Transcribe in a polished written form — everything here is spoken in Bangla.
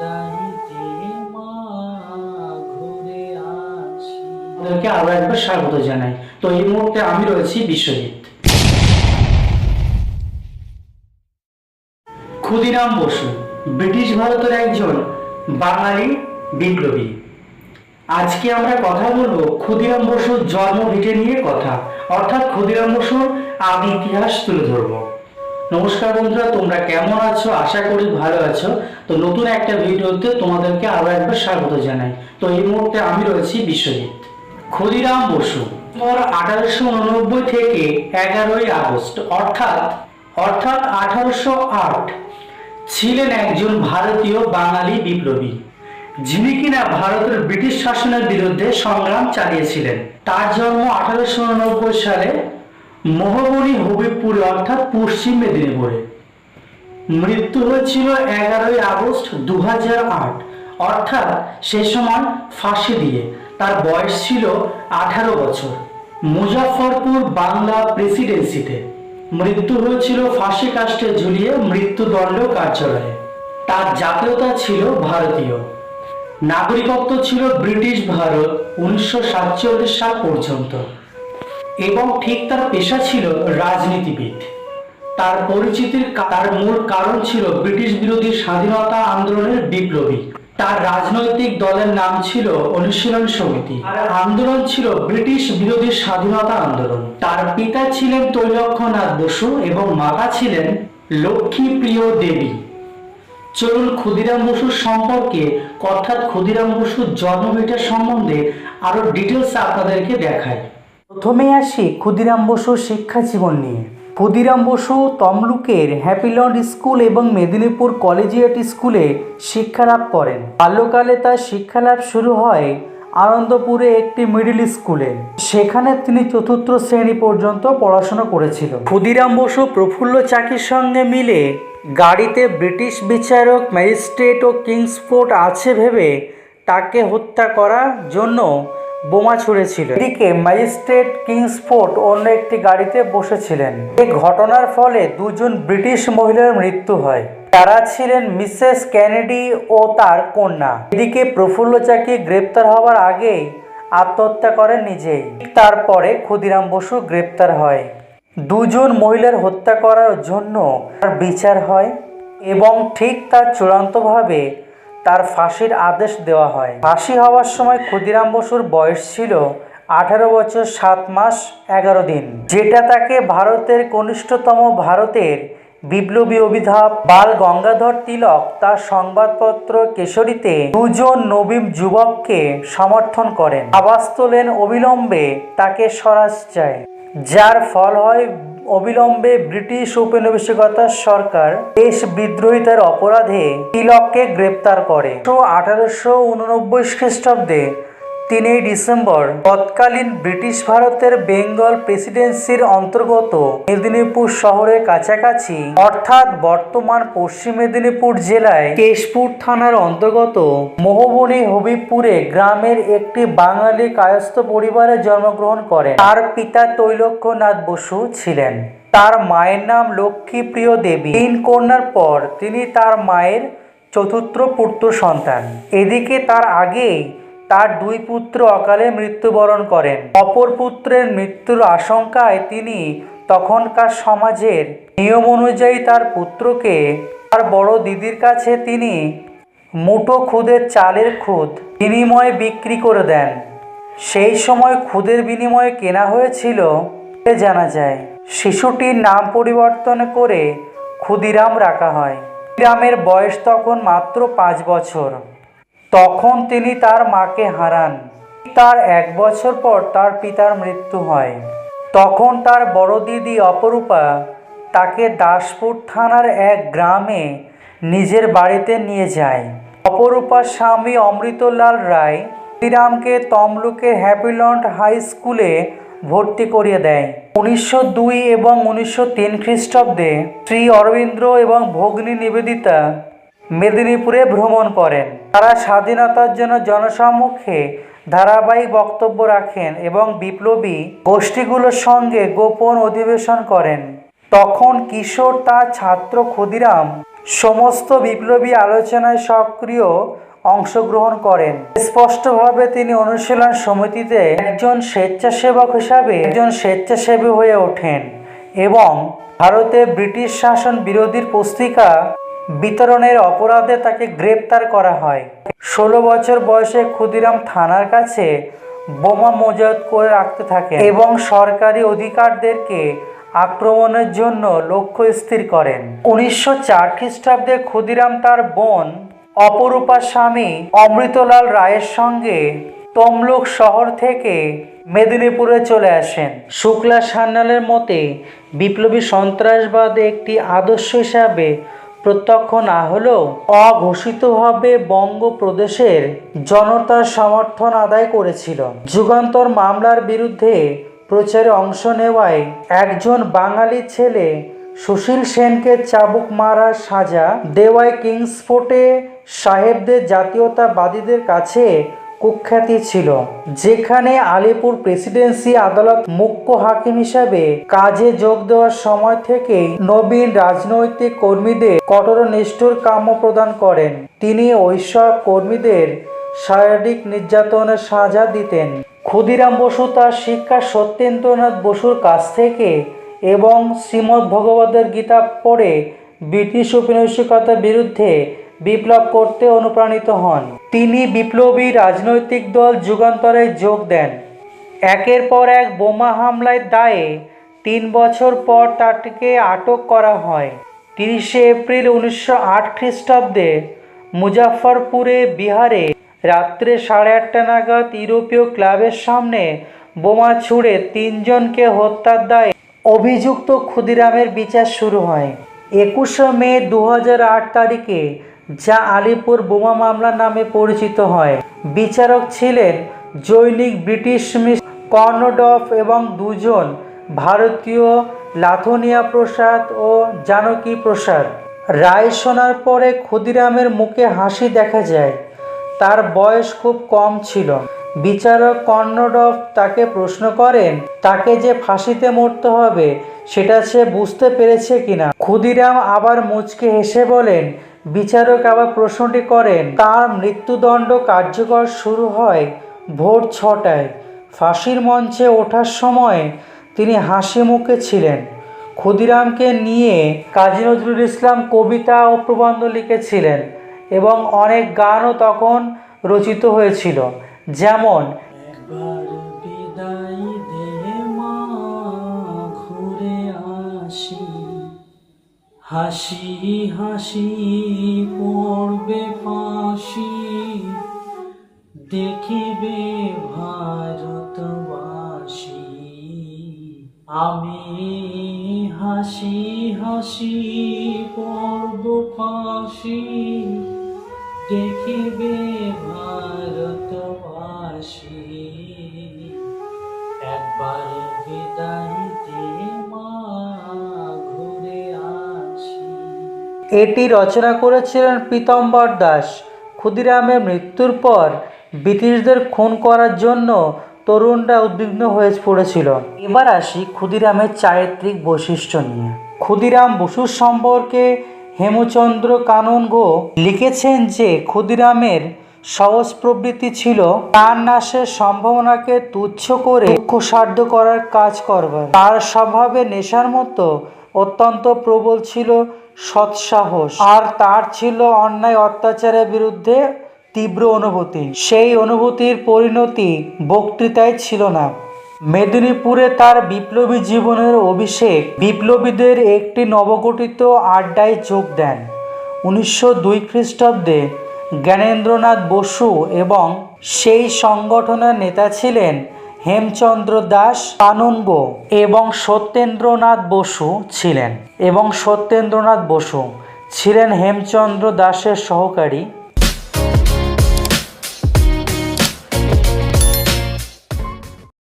গাইতে মা ঘুরে আসি। আপনাদেরকে আরো একবার স্বাগত জানাই। তো এই মুহূর্তে আমি রয়েছি বিশ্বজিৎ। ক্ষুদিরাম বসু ব্রিটিশ ভারতের একজন বাঙালি বিপ্লবী। আজকে আমরা কথা বলবো ক্ষুদিরাম বসুর জন্মভিটে নিয়ে কথা, অর্থাৎ ক্ষুদিরাম বসুর আদি ইতিহাস তুলে ধরবো। নমস্কার বন্ধুরা, তোমরা কেমন আছো? আশা করি ভালো আছো। তো নতুন একটা ভিডিওতে তোমাদেরকে আরো একবার স্বাগত জানাই। তো এই মুহূর্তে আমি রয়েছি বিশ্বজিৎ। ক্ষুদিরাম বসু 1889 থেকে 11 আগস্ট অর্থাৎ 1808 ছিলেন একজন ভারতীয় বাঙালি বিপ্লবী, যিনি কিনা ভারতের ব্রিটিশ শাসনের বিরুদ্ধে সংগ্রাম চালিয়েছিলেন। তার জন্ম 1889 সালে মহবনী হবিবপুরে অর্থাৎ পশ্চিম মেদিনীপুরে। মৃত্যু হয়েছিল 11 আগস্ট 2008 অর্থাৎ সে সময় ফাঁসি দিয়ে। তার বয়স ছিল 18 বছর। মুজাফফরপুর বাংলা প্রেসিডেন্সিতে মৃত্যু হয়েছিল ফাঁসি কাস্টে ঝুলিয়ে মৃত্যুদণ্ড কার্যালয়ে। তার জাতীয়তা ছিল ভারতীয়, নাগরিকত্ব ছিল ব্রিটিশ ভারত 1947 সাল পর্যন্ত, এবং ঠিক তার পেশা ছিল রাজনীতিবিদ। তার পরিচিতির তার মূল কারণ ছিল ব্রিটিশ বিরোধী স্বাধীনতা আন্দোলনের বিপ্লবী। তার রাজনৈতিক দলের নাম ছিল অনুশীলন সমিতি, আর আন্দোলন ছিল ব্রিটিশ বিরোধী স্বাধীনতা আন্দোলন। তার পিতা ছিলেন তৈলক্ষ্যনাথ বসু এবং মাতা ছিলেন লক্ষ্মীপ্রিয় দেবী। চলুন ক্ষুদিরাম বসুর সম্পর্কে অর্থাৎ ক্ষুদিরাম বসুর জন্মভিটা সম্বন্ধে আরো ডিটেলস আপনাদেরকে দেখাই। প্রথমে আসি ক্ষুদিরাম বসুর শিক্ষা জীবন নিয়ে। ক্ষুদিরাম বসু তমলুকের হ্যাপিল্যান্ড স্কুল এবং মেদিনীপুর কলেজিয়েট স্কুলে শিক্ষালাভ করেন। বাল্যকালে তার শিক্ষালাভ শুরু হয় আনন্দপুরে একটি মিডল স্কুলে। সেখানে তিনি চতুর্থ শ্রেণী পর্যন্ত পড়াশোনা করেছিলেন। ক্ষুদিরাম বসু প্রফুল্ল চাকির সঙ্গে মিলে গাড়িতে ব্রিটিশ বিচারক, ম্যাজিস্ট্রেট ও কিংসফোর্ড আছে ভেবে তাকে হত্যা করার জন্য বোমা ছুঁড়েছিল। এদিকে ম্যাজিস্ট্রেট কিংসফোর্ড অন্য একটি গাড়িতে বসেছিলেন। এই ঘটনার ফলে দুজন ব্রিটিশ মহিলার মৃত্যু হয়। তারা ছিলেন মিসেস কেনেডি ও তার কন্যা। এদিকে প্রফুল্ল চাকি গ্রেপ্তার হওয়ার আগেই আত্মহত্যা করেন নিজেই। তারপরে ক্ষুদিরাম বসু গ্রেপ্তার হয়। দুজন মহিলার হত্যা করার জন্য তার বিচার হয় এবং ঠিক তার চূড়ান্তভাবে তার ফাঁসির আদেশ দেওয়া হয়। ফাঁসি হওয়ার সময় ক্ষুদিরাম বসুর বয়স ছিল 18 বছর 7 মাস 11 দিন, যেটা তাকে ভারতের কনিষ্ঠতম ভারতের বিপ্লবী অভিধাব বাল গঙ্গাধর তিলক তার সংবাদপত্র কেশরীতে দুজন নবীন যুবককে সমর্থন করেন। আওয়াজ তোলেন অবিলম্বে তাকে স্বরাজ চায়, যার ফল হয় অবিলম্বে ব্রিটিশ উপনিবেশিকতার সরকার দেশ বিদ্রোহিতার অপরাধে তিলককে গ্রেপ্তার করে। 1889 খ্রিস্টাব্দে 3 ডিসেম্বর তৎকালীন ব্রিটিশ ভারতের বেঙ্গল প্রেসিডেন্সির অন্তর্গত মেদিনীপুর শহরের কাছাকাছি অর্থাৎ বর্তমান পশ্চিম মেদিনীপুর জেলায় কেশপুর থানার অন্তর্গত মহবনী হবিবপুরে গ্রামের একটি বাঙালি কায়স্থ পরিবারে জন্মগ্রহণ করেন। তার পিতা তৈলক্ষ্যনাথ বসু ছিলেন। তার মায়ের নাম লক্ষ্মীপ্রিয় দেবী। 3 কন্যার পর তিনি তার মায়ের চতুর্থ পুত্র সন্তান। এদিকে তার আগেই তার 2 পুত্র অকালে মৃত্যুবরণ করেন। অপর পুত্রের মৃত্যুর আশঙ্কায় তিনি তখনকার সমাজের নিয়ম অনুযায়ী তার পুত্রকে তার বড় দিদির কাছে তিনি মুঠো খুদের চালের খুদ বিনিময়ে বিক্রি করে দেন। সেই সময় খুদের বিনিময়ে কেনা হয়েছিল জানা যায়। শিশুটির নাম পরিবর্তন করে ক্ষুদিরাম রাখা হয়। ক্ষুদিরামের বয়স তখন মাত্র 5 বছর। তখন তিনি তার মাকে হারান। তার 1 বছর পর তার পিতার মৃত্যু হয়। তখন তার বড় দিদি অপরূপা তাকে দাসপুর থানার এক গ্রামে নিজের বাড়িতে নিয়ে যায়। অপরূপার স্বামী অমৃতলাল রায় ক্ষুদিরামকে তমলুকের হ্যাপিল্যান্ড হাই স্কুলে ভর্তি করিয়ে দেয়। 1902 এবং 1903 খ্রিস্টাব্দে শ্রী অরবিন্দ এবং ভগ্নী নিবেদিতা মেদিনীপুরে ভ্রমণ করেন। তারা স্বাধীনতার জন্য জনসম্মুখে ধারাবাহিক বক্তব্য রাখেন এবং বিপ্লবী গোষ্ঠীগুলোর সঙ্গে গোপন অধিবেশন করেন। তখন কিশোর তার ছাত্র ক্ষুদিরাম সমস্ত বিপ্লবী আলোচনায় সক্রিয় অংশগ্রহণ করেন। স্পষ্টভাবে তিনি অনুশীলন সমিতিতে একজন স্বেচ্ছাসেবী হয়ে ওঠেন এবং ভারতে ব্রিটিশ শাসন বিরোধী পুস্তিকা বিতরণের অপরাধে তাকে গ্রেপ্তার করা হয়। 16 বছর বয়সে ক্ষুদিরাম থানার কাছে বোমা মজুত করে রাখতে থাকেন এবং সরকারি অধিকারদেরকে আক্রমণের জন্য লক্ষ্য স্থির করেন। 1904 খ্রিস্টাব্দে ক্ষুদিরাম তার বোন অপরূপার স্বামী অমৃতলাল রায়ের সঙ্গে তমলুক শহর থেকে মেদিনীপুরে চলে আসেন। শুক্লা সান্যালের মতে বিপ্লবী সন্ত্রাসবাদ একটি আদর্শ হিসাবে প্রত্যক্ষ না হলেও অঘোষিতভাবে বঙ্গপ্রদেশের জনতার সমর্থন আদায় করেছিল। যুগান্তর মামলার বিরুদ্ধে প্রচারে অংশ নেওয়ায় একজন বাঙালি ছেলে সুশীল সেনকে চাবুক মারার সাজা দেওয়ায় কিংসফোর্টে সাহেবদের জাতীয়তাবাদীদের কাছে কুখ্যাতি ছিল, যেখানে আলিপুর প্রেসিডেন্সি আদালত মুখ্য হাকিম হিসাবে কাজে যোগ দেওয়ার সময় থেকেই নবীন রাজনৈতিক কর্মীদের কঠোর নিষ্ঠুর কাম্য প্রদান করেন। তিনি ওইসব কর্মীদের শারীরিক নির্যাতনের সাজা দিতেন। ক্ষুদিরাম বসু তার শিক্ষা সত্যেন্দ্রনাথ বসুর কাছ থেকে এবং শ্রীমদ্ ভগবদ্ গীতা পড়ে ব্রিটিশ উপনিবেশিকতার বিরুদ্ধে বিপ্লব করতে অনুপ্রাণিত হন। তিনি বিপ্লবী রাজনৈতিক দল যুগান্তরে যোগ দেন। একের পর এক বোমা হামলার দায়ে 3 বছর পর তাকে আটক করা হয়। 30 এপ্রিল 1908 খ্রিস্টাব্দে মুজাফফরপুরে বিহারে রাত্রে 8:30 নাগাদ ইউরোপীয় ক্লাবের সামনে বোমা ছুড়ে 3 জনকে হত্যার দায়ে অভিযুক্ত ক্ষুদিরামের বিচার শুরু হয়। 21 মে 2008 তারিখে যা আলিপুর বোমা মামলা নামে পরিচিত হয়। বিচারক ছিলেন জৈনিক ব্রিটিশ মিস কর্নডফ এবং 2 জন ভারতীয় লাথনিয়া প্রসাদ ও জানকী প্রসাদ। রায় শোনার পরে ক্ষুদিরামের মুখে হাসি দেখা যায়। তার বয়স খুব কম ছিল। বিচারক কর্নডফ তাকে প্রশ্ন করেন তাকে যে ফাঁসিতে মরতে হবে সেটা সে বুঝতে পেরেছে কিনা। ক্ষুদিরাম আবার মুচকে হেসে বলেন। বিচারক আবার প্রশ্নটি করেন তার মৃত্যুদণ্ড কার্যকর শুরু হয় ভোর 6টায়। ফাঁসির মঞ্চে ওঠার সময় তিনি হাসি মুখে ছিলেন। ক্ষুদিরামকে নিয়ে কাজী নজরুল ইসলাম কবিতা ও প্রবন্ধ লিখেছিলেন এবং অনেক গানও তখন রচিত হয়েছিল, যেমন একবার বিদায় দে মা ঘুরে আসি, হাসি হাসি পড়বে ফাঁসি, দেখিবে ভারতবাসী। আমি হাসি হাসি পড়ব ফাঁসি, দেখিবে ভারতবাসী। একবার বিদায় দে মা ঘুরে আসি। এটি রচনা করেছিলেন পীতাম্বর দাস। ক্ষুদিরামের মৃত্যুর পর ব্রিটিশদের খুন করার জন্য তরুণরা উদ্বিগ্ন হয়ে পড়েছিল। এবার আসি ক্ষুদিরামের চারিত্রিক বৈশিষ্ট্য নিয়ে। ক্ষুদিরাম বসুর সম্পর্কে হেমচন্দ্র কাননগো লিখেছেন যে ক্ষুদিরামের সহজ প্রবৃত্তি ছিল প্রাণ নাশের সম্ভাবনাকে তুচ্ছ করে লক্ষ্য সাধ্য করার কাজ করবার। তার স্বভাবে নেশার মতো অত্যন্ত প্রবল ছিল সৎসাহস, আর তার ছিল অন্যায় অত্যাচারের বিরুদ্ধে তীব্র অনুভূতি। সেই অনুভূতির পরিণতি বক্তৃতায় ছিল না। মেদিনীপুরে তার বিপ্লবী জীবনের অভিষেক বিপ্লবীদের একটি নবগঠিত আড্ডায় যোগ দেন। 1902 খ্রিস্টাব্দে জ্ঞানেন্দ্রনাথ বসু এবং সেই সংগঠনের নেতা ছিলেন হেমচন্দ্র দাস কাননগো এবং সত্যেন্দ্রনাথ বসু ছিলেন হেমচন্দ্র দাসের সহকারী।